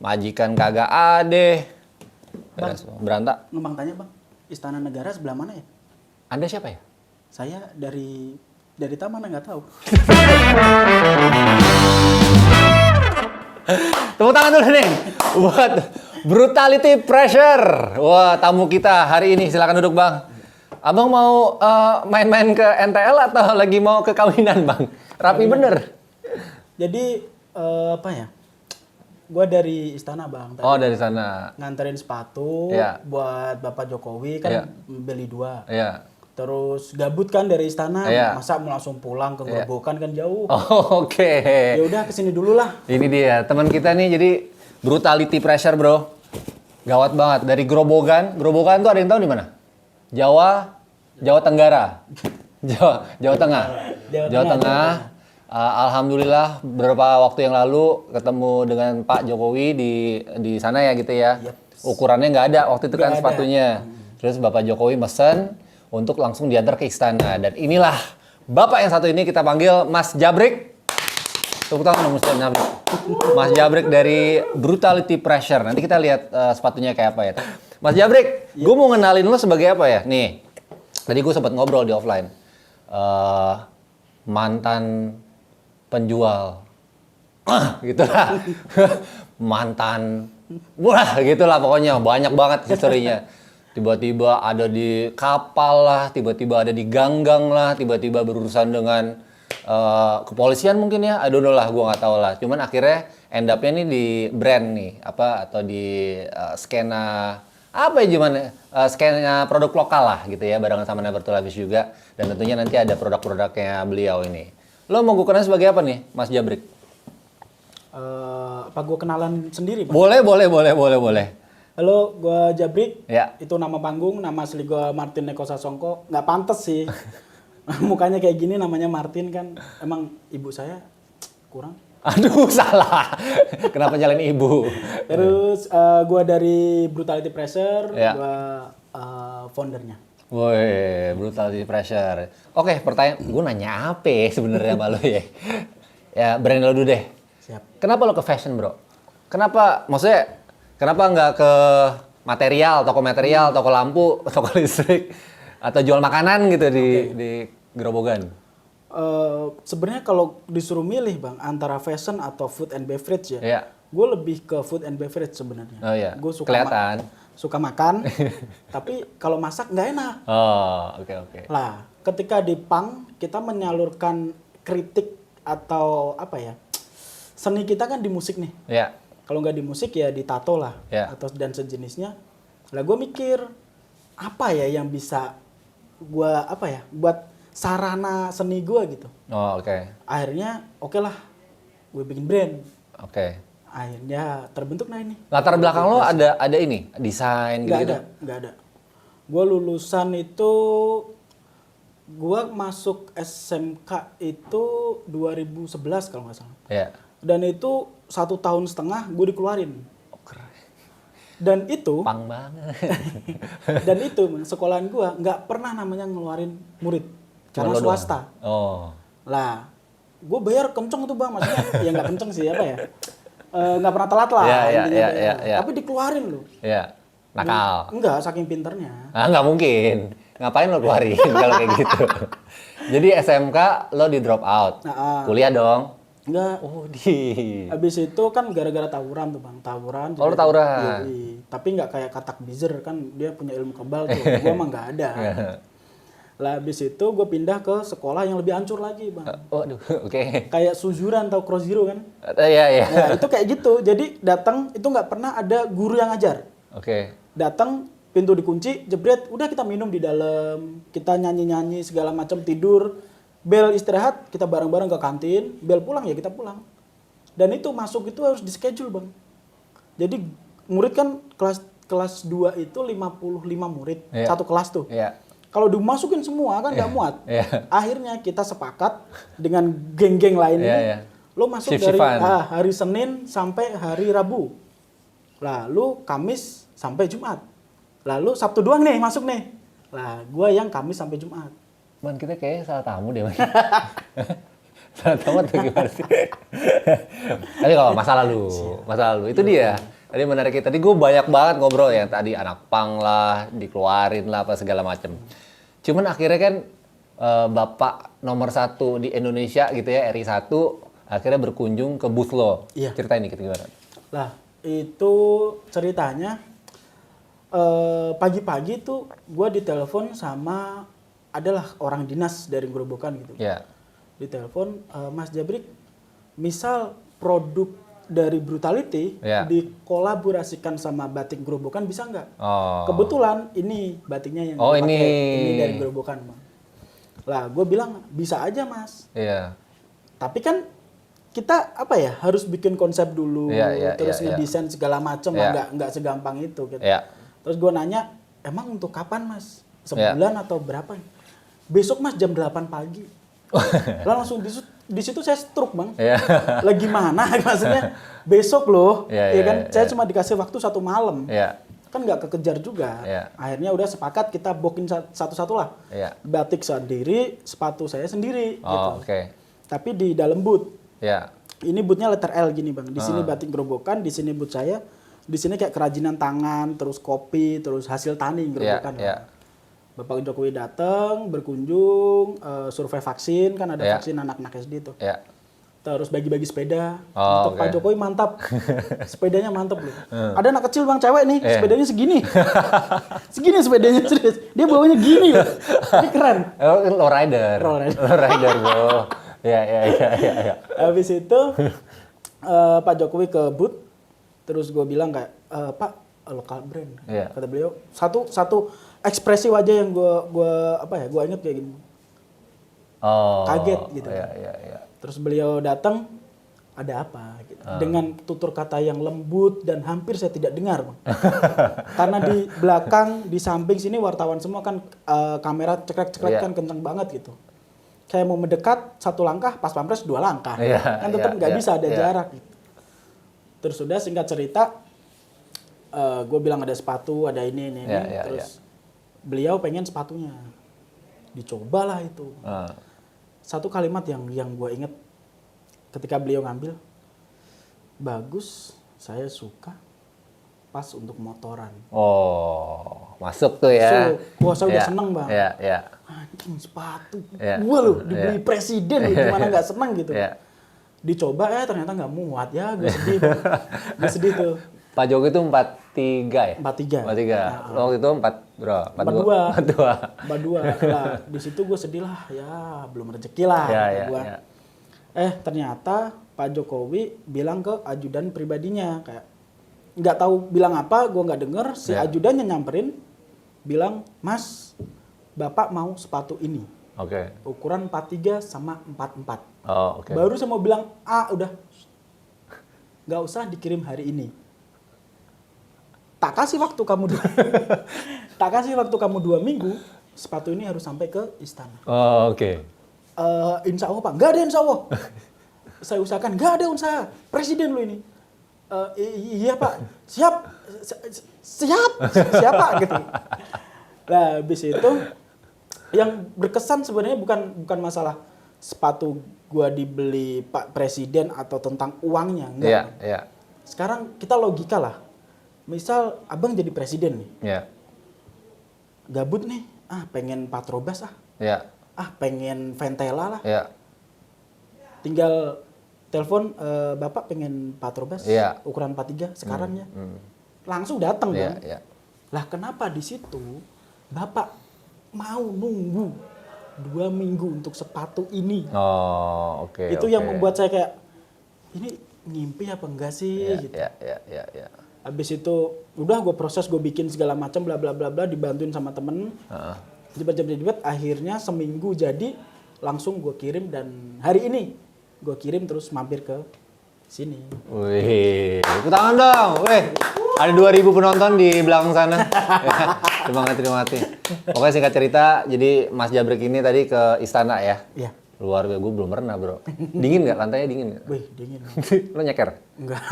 majikan kagak ada. Bang, Berantak. numpang tanya bang, Istana Negara sebelah mana ya? Anda siapa ya? Saya dari Taman nggak tahu. Tepuk tangan dulu nih buat Brutality Pressure. Wah, tamu kita hari ini, silakan duduk bang. Abang mau main-main ke NTL atau lagi mau ke kawinan bang? Rapi bener. Jadi apa ya? Gua dari Istana bang. Oh, dari sana. Nganterin sepatu Iya. buat Bapak Jokowi kan Iya. beli 2. Iya. Terus gabut kan dari Istana, Iya. masa mau langsung pulang ke Gerobokan kan jauh. Oh, oke. Ya udah kesini dulu lah. Ini dia teman kita nih, jadi Brutality Pressure bro. Gawat banget dari Gerobogan. Gerobogan tuh ada yang tahu di mana? Jawa Tenggara. Jawa Tengah. Jawa Tengah. Alhamdulillah beberapa waktu yang lalu ketemu dengan Pak Jokowi di sana ya gitu ya. Yep. Ukurannya nggak ada waktu itu kan Nggak ada. sepatunya. Terus Bapak Jokowi mesen untuk langsung diantar ke istana. Dan inilah Bapak yang satu ini kita panggil Mas Jabrik. Tepuk tangan dong, Mas Jabrik. Mas Jabrik dari Brutality Pressure. Nanti kita lihat sepatunya kayak apa ya. Mas Jabrik, gue mau ngenalin lo sebagai apa ya? Nih, tadi gue sempat ngobrol di offline. Mantan penjual. Gitulah. Mantan. Wah, gitulah pokoknya. Banyak banget historinya. Tiba-tiba ada di kapal lah, tiba-tiba ada di ganggang lah, tiba-tiba berurusan dengan kepolisian mungkin ya, I don't know lah, gue nggak tahu lah. Cuman akhirnya end up-nya nih di brand nih, apa atau di skena apa ya gimana, skena produk lokal lah gitu ya, barengan sama Never to Lavish juga. Dan tentunya nanti ada produk-produknya beliau ini. Lo mau gue kenal sebagai apa nih, Mas Jabrik? Apa gue kenalan sendiri bang? Boleh. Halo, gue Jabrik. Ya. Itu nama panggung, nama asli gue Martin Eko Sasongko. Nggak pantes sih. Mukanya kayak gini namanya Martin kan. Emang ibu saya kurang. Aduh, salah. Kenapa nyalain ibu? Terus gue dari Brutality Pressure, Ya. gue foundernya. Woi, Brutality Pressure. Oke, pertanyaan, gue nanya apa ya sebenarnya sama lo ya? Ya, brand lo dulu deh. Siap. Kenapa lo ke fashion, bro? Kenapa, maksudnya, kenapa nggak ke material, toko lampu, toko listrik, atau jual makanan gitu di Gerobogan? Sebenarnya kalau disuruh milih bang, antara fashion atau food and beverage ya, Iya. gue lebih ke food and beverage sebenarnya. Oh iya, Gue kelihatan. suka makan, tapi kalau masak nggak enak. Oh, oke. Lah, ketika di punk kita menyalurkan kritik atau apa ya, seni kita kan di musik nih. Ya, Kalau nggak di musik ya di tato lah, Ya. atau dan sejenisnya. Lah gue mikir apa ya yang bisa gue apa ya buat sarana seni gue gitu. oh oke. Akhirnya oke lah, gue bikin brand. Oke. Akhirnya terbentuk nah ini. Latar belakang lo ada ini, desain gitu? Nggak ada. Gue lulusan itu, gue masuk SMK itu 2011 kalau nggak salah. Ya. Dan itu 1,5 tahun gue dikeluarin. Oh, keren. Dan itu, Pang banget. dan itu sekolahan gue nggak pernah namanya ngeluarin murid. Cuma Karena lo doang? swasta. Oh. Lah, gue bayar kenceng tuh bang, maksudnya ya nggak kenceng sih apa ya. Nggak pernah telat lah. Iya, intinya. iya. Tapi dikeluarin loh. Ya. Nakal. Enggak, saking pinternya. Ah, nggak mungkin. Ngapain lo keluarin kalau kayak gitu? Jadi SMK lo di drop out. Kuliah dong? Enggak. Oh, Habis itu kan gara-gara tawuran tuh bang, tawuran. Oh, lo tawuran? Yoi. Tapi nggak kayak Katak Bizer kan, dia punya ilmu kebal tuh. Gue mah nggak ada. Lah habis itu gue pindah ke sekolah yang lebih hancur lagi bang. Waduh, oke. Kayak Suzuran atau Cross Zero kan. Iya. Nah, itu kayak gitu. Jadi datang itu nggak pernah ada guru yang ngajar. Oke. Datang pintu dikunci, jebret, udah kita minum di dalam, kita nyanyi-nyanyi segala macam, tidur, bel istirahat, kita bareng-bareng ke kantin, bel pulang ya kita pulang. Dan itu masuk itu harus di schedule bang. Jadi murid kan kelas 2 itu 55 murid, Iya. satu kelas tuh. Iya. Kalau dimasukin semua kan nggak muat. Iya. Akhirnya kita sepakat dengan geng-geng lainnya. Iya. Lo masuk dari Shift-shiftan. hari Senin sampai hari Rabu. Lalu Kamis sampai Jumat. Lalu Sabtu doang nih masuk nih. Lah gue yang Kamis sampai Jumat. Man, kita kayaknya salah tamu deh, Man. Salah tamu atau gimana sih? Tapi kalau masa lalu. Itu dia. Tadi menarik. Tadi gue banyak banget ngobrol ya. Tadi anak pang lah, dikeluarin lah, apa segala macem. Cuman akhirnya kan Bapak nomor 1 di Indonesia gitu ya, RI1, akhirnya berkunjung ke booth lo. Iya. Ceritain dikit gimana? Lah, itu ceritanya pagi-pagi tuh gue ditelepon sama adalah orang dinas dari Gerobokan gitu. Ya. Ditelepon, Mas Jabrik, misal produk dari Brutality Ya. dikolaborasikan sama batik Gerobokan bisa nggak? Oh. Kebetulan ini batiknya yang Oh, gua pakai, ini. ini dari Gerobokan, Bang. Lah, gue bilang bisa aja, Mas. Iya. Tapi kan kita apa ya harus bikin konsep dulu, Iya, terus iya. ngedesain segala macam, Iya. nggak segampang itu. Gitu. Iya. Terus gue nanya, emang untuk kapan, Mas? Sebulan atau berapa? Besok, Mas, jam 8 pagi. Lah langsung di situ saya stroke, Bang. Iya. Lah gimana maksudnya? Besok loh, Iya, ya iya, kan? iya. Saya cuma dikasih waktu 1 malam. Iya. Kan nggak kekejar juga. Iya. Akhirnya udah sepakat kita booking satu-satu lah. Iya. Batik sendiri, sepatu saya sendiri. Gitu. Oh, oke. Tapi di dalam booth. Iya. Ini bootnya letter L gini, Bang. Di sini batik Gerobokan, di sini boot saya. Di sini kayak kerajinan tangan, terus kopi, terus hasil tani Gerobokan. Iya. Bapak Jokowi datang, berkunjung, survei vaksin, kan ada Iya. vaksin anak-anak SD tuh. Iya. Terus bagi-bagi sepeda. Oh, Untuk oke. Pak Jokowi mantap. Sepedanya mantap loh. Ada anak kecil, Bang, cewek nih, sepedanya segini. Segini sepedanya, serius. Dia bawanya gini loh. Ini keren. Low rider. Low rider. Low rider, bro. Iya. Habis itu Pak Jokowi ke booth, terus gue bilang kayak, Pak, lokal brand. Iya. Kata beliau, satu ekspresi wajah yang gue inget kayak gini. Oh. Kaget gitu. Iya. Terus beliau datang, ada apa? Gitu. Dengan tutur kata yang lembut dan hampir saya tidak dengar, Bang. Karena di belakang, di samping sini wartawan semua kan kamera cekrek-cekrek Iya. kan kenceng banget gitu. Kayak mau mendekat 1 langkah, pas pampres 2 langkah. Iya, Kan tetap iya, nggak iya, bisa ada iya. jarak. Gitu. Terus sudah singkat cerita, gue bilang ada sepatu, ada ini. Iya, Terus beliau pengen sepatunya. Dicobalah itu. Satu kalimat yang gue inget ketika beliau ngambil, bagus, saya suka, pas untuk motoran. Oh, masuk tuh ya. Wah, saya udah Iya, seneng, Bang. Iya. Anjing, sepatu. Iya. Gua loh dibeli Iya. presiden loh, gimana nggak seneng gitu. Iya. Dicoba ternyata nggak muat ya, gue sedih. Bang. Gue sedih tuh. Pak Jokowi itu 43 ya? 43. 43. Waktu itu 4 berapa? 42. Lah, di situ gue sedih lah, ya belum rezeki lah. Iya, kata iya, gua. iya. Ternyata Pak Jokowi bilang ke ajudan pribadinya kayak nggak tahu bilang apa, gue nggak denger. Si Iya. ajudannya nyamperin, bilang, Mas, Bapak mau sepatu ini, Oke. ukuran 43 sama 44. Oh, oke. Baru saya mau bilang, udah, nggak usah dikirim hari ini. Tak kasih waktu kamu tak kasih waktu kamu 2 minggu, sepatu ini harus sampai ke istana. Oh, oke. Insya Allah, Pak. Nggak ada insya Allah. Saya usahakan, nggak ada usaha. Presiden lu ini. Iya, Pak. Siap, Pak gitu. Nah, habis itu yang berkesan sebenarnya bukan masalah sepatu gua dibeli Pak Presiden atau tentang uangnya, enggak. Iya. Sekarang kita logika lah. Misal abang jadi presiden nih, Iya. gabut nih, pengen Patrobas Iya. pengen Ventela lah. Iya. Tinggal telepon, Bapak pengen Patrobas, Iya. ukuran 43 sekarang ya. Langsung datang Iya, kan. iya. Lah kenapa di situ Bapak mau nunggu 2 minggu untuk sepatu ini? Oh, oke. Itu yang oke. membuat saya kayak, ini ngimpi apa enggak sih? Iya, Gitu. iya. Habis itu udah gue proses, gue bikin segala macam bla bla bla bla, dibantuin sama temen. Heeh. Jebet, akhirnya seminggu jadi, langsung gue kirim dan hari ini gue kirim terus mampir ke sini. Wih, tepuk tangan dong. Wih, ada 2000 penonton di belakang sana. Terima kasih. Pokoknya singkat cerita, jadi Mas Jabrik ini tadi ke istana ya? Iya. Luar biasa, gue belum pernah bro. Dingin nggak? Lantainya dingin nggak? Wih, dingin. Lo nyeker? Enggak.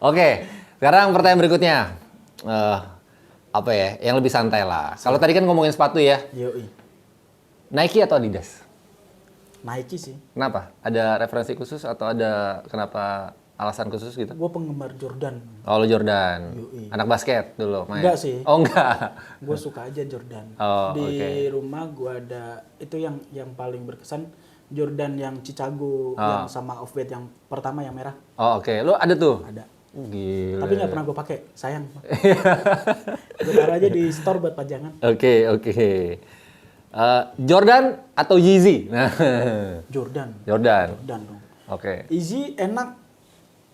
Oke, sekarang pertanyaan berikutnya. Apa ya, yang lebih santai lah. Kalau tadi kan ngomongin sepatu ya, Yoi. Nike atau Adidas? Nike sih. Kenapa? Ada referensi khusus atau ada kenapa alasan khusus gitu? Gue penggemar Jordan. Oh, lu Jordan. Yoi. Anak basket dulu main? Enggak sih. Oh, enggak. Gue suka aja Jordan. Oh, Di oke. rumah gue ada itu yang paling berkesan Jordan yang Chicago yang sama off-white yang pertama yang merah Oh, oke. Lu ada tuh? ada. Gila. Tapi nggak pernah gue pakai, sayang. Gue taruh aja di store buat pajangan. Oke. Jordan atau Yeezy? Nah, Jordan. Jordan. Jordan dong. Oke. Easy enak.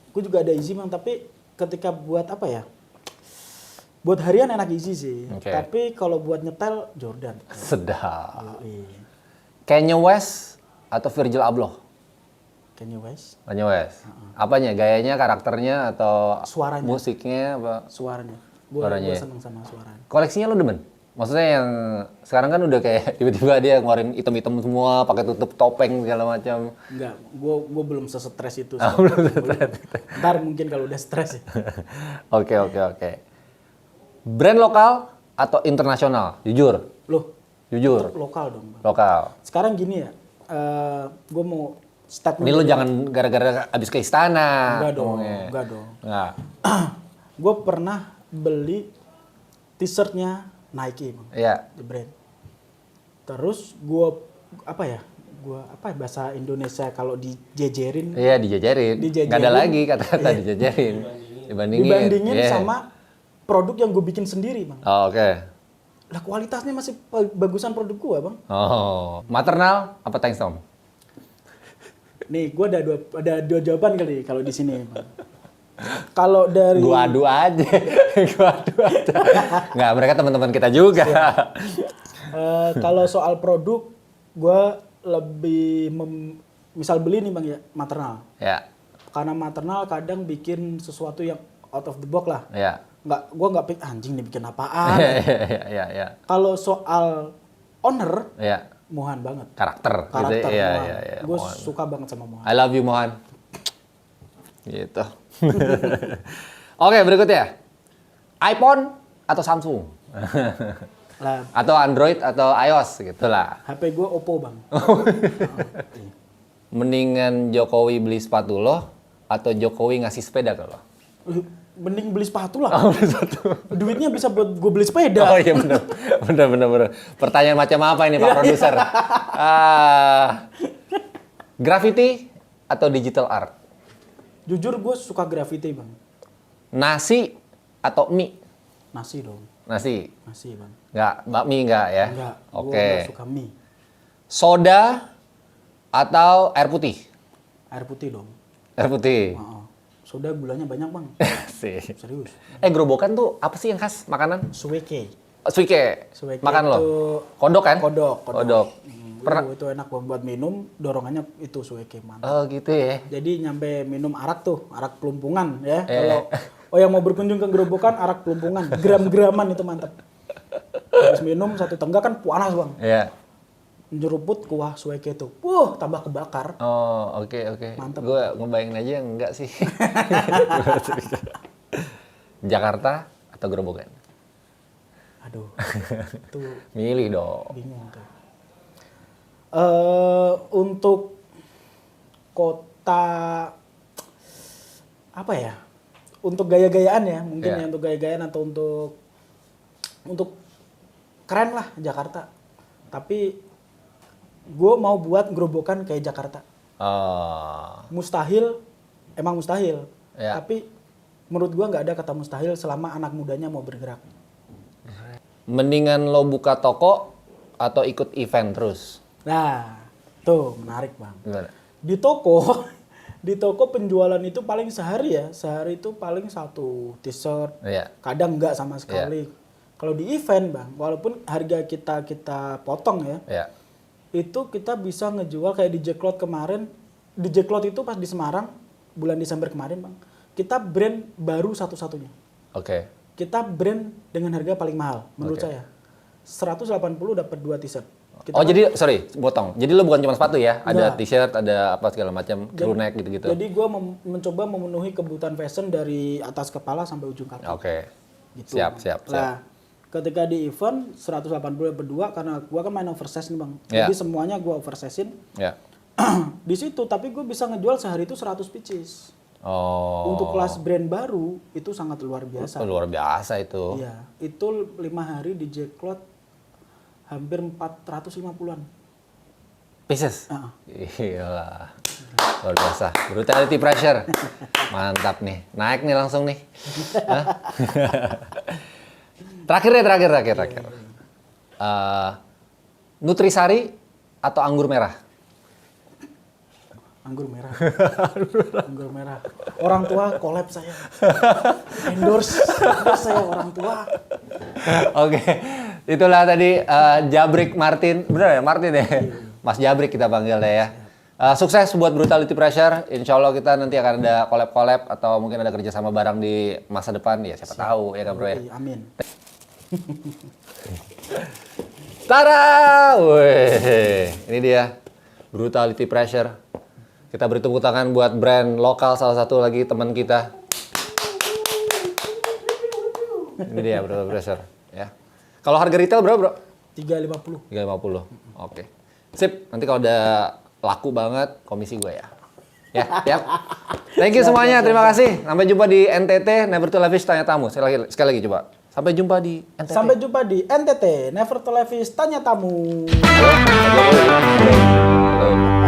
Gue juga ada Easy bang, tapi ketika buat apa ya? Buat harian enak Easy sih. Oke. Tapi kalau buat nyetel Jordan. Sedap. Yoi. Kanye West atau Virgil Abloh? Kanye West. Kanye West. Apanya? Gayanya, karakternya, atau Suaranya. musiknya? Apa? Suaranya. Gue Suaranya. seneng sama suaranya. Koleksinya lu demen? Maksudnya yang sekarang kan udah kayak tiba-tiba dia ngeluarin item-item semua, pakai tutup topeng segala macam. Enggak, gue belum sesetres itu. Oh, belum setres. Ntar mungkin kalau udah stres ya. Oke. Brand lokal atau internasional? Jujur. Loh, Jujur. tetap lokal dong bang. Lokal. Sekarang gini ya, gue mau statement. Ini lu jangan gara-gara abis ke istana. Enggak dong, ngomongnya. enggak dong. Nggak. Gue pernah beli t-shirtnya Nike bang, Iya. the brand. Terus gue apa ya? Gue apa bahasa Indonesia kalau dijejerin, Iya, dijajarin. Dijajarin. Nggak ada lagi kata-kata dijajarin. dibandingin Iya. sama produk yang gue bikin sendiri bang. Oh, oke. Lah kualitasnya masih bagusan produk gue bang. Oh, maternal apa tankstorm? Nih, gue ada dua jawaban kali kalau di sini bang. Kalau dari Gua adu aja. Nggak, mereka teman-teman kita juga. kalau soal produk, gue lebih misal beli nih bang ya maternal. Ya, Karena maternal kadang bikin sesuatu yang out of the box lah. ya. Gue nggak pikir anjing nih bikin apaan. Ya. Kalau soal owner, Ya, Mohan banget. karakter. Karakter Gitu. Iya, Mohan. iya. Gue Mohan. suka banget sama Mohan. I love you, Mohan. Gitu. Oke, berikutnya. iPhone atau Samsung? Lah, Atau Android atau iOS gitulah. HP gue Oppo bang. Mendingan Jokowi beli sepatu lo atau Jokowi ngasih sepeda ke lo? Mending beli sepatu lah. Duitnya bisa buat gue beli sepeda. Oh iya benar. Pertanyaan macam apa ini Pak Produser? Graffiti atau digital art? Jujur gue suka graffiti bang. Nasi atau mie? Nasi dong. Nasi. Nasi bang. Nggak, bakmi nggak ya? Enggak. Gue Oke. nggak suka mie. Soda atau air putih? Air putih dong. Air putih. Heeh. Soda gulanya banyak bang. Sih. Serius. Gerobokan tuh apa sih yang khas makanan? Suweke. Suike. Suweke Makan lo? itu Kodok kan? Kodok. Pernah? Itu enak bang buat minum. Dorongannya itu suweke mantap. Oh gitu ya. Jadi nyampe minum arak tuh, arak pelumpungan ya. Kalau yang mau berkunjung ke gerobokan arak pelumpungan, gram-graman itu mantap. Habis minum satu tenggak kan panas bang. Iya. Jeruput kuah suweke tuh, tambah kebakar. Oh oke. Mantep. Gue ngebayangin aja enggak sih. Jakarta atau Gerobokan? Aduh, itu Milih dong. bingung tuh. Untuk kota apa ya? Untuk gaya-gayaan ya, mungkin Iya. ya untuk gaya-gayaan atau untuk keren lah Jakarta. Tapi gue mau buat gerobokan kayak Jakarta. Oh. Mustahil, emang mustahil. Iya. Tapi menurut gue nggak ada kata mustahil selama anak mudanya mau bergerak. Mendingan lo buka toko atau ikut event terus? Nah, tuh menarik bang. Gimana? Di toko penjualan itu paling sehari itu paling satu t-shirt. Iya. Kadang nggak sama sekali. Kalau di event bang, walaupun harga kita potong ya, Iya. itu kita bisa ngejual kayak di Jacklot kemarin. Di Jacklot itu pas di Semarang bulan Desember kemarin bang, kita brand baru satu-satunya. Oke. Kita brand dengan harga paling mahal menurut Oke. saya. 180 dapat 2 t-shirt. Kita Oh kan- jadi sorry potong. Jadi lo bukan cuma sepatu ya? Ada Enggak. t-shirt, ada apa segala macam, crew neck gitu-gitu. Jadi gue mencoba memenuhi kebutuhan fashion dari atas kepala sampai ujung kaki. Oke. Gitu. Siap. Nah, ketika di event 180 berdua karena gue kan main oversize nih bang. Ya. Jadi semuanya gue oversizein Ya. di situ. Tapi gue bisa ngejual sehari itu 100 pieces. Oh. Untuk kelas brand baru itu sangat luar biasa. Luar biasa itu. Iya, itu 5 hari di Jacklot hampir 450-an. Pieces. Ah. Gila. Luar biasa. Brutality pressure. Mantap nih. Naik nih langsung nih. Hah? Terakhir. Nutrisari atau anggur merah? Anggur merah. Anggur merah. Orang tua collab saya. Endorse saya orang tua. Oke. Itulah tadi Jabrik Martin. Bener ya Martin ya? Mas Jabrik kita panggil deh ya. Sukses buat Brutality Pressure. Insya Allah kita nanti akan ada collab-collab atau mungkin ada kerjasama bareng di masa depan. Ya siapa tahu ya kan bro ya. Amin. Tara! Wih, ini dia Brutality Pressure. Kita beri tepuk tangan buat brand lokal salah satu lagi teman kita. Ini dia Brutality Pressure ya. Kalau harga retail berapa, Bro? 350. 350. Oke. Sip, nanti kalau udah laku banget komisi gue ya. Ya. Thank you semuanya, terima kasih. Sampai jumpa di NTT Never to Lavish Tanya Tamu. Sekali lagi coba. Sampai jumpa di NTT. Sampai jumpa di NTT Never to Lavish Tanya Tamu. Halo.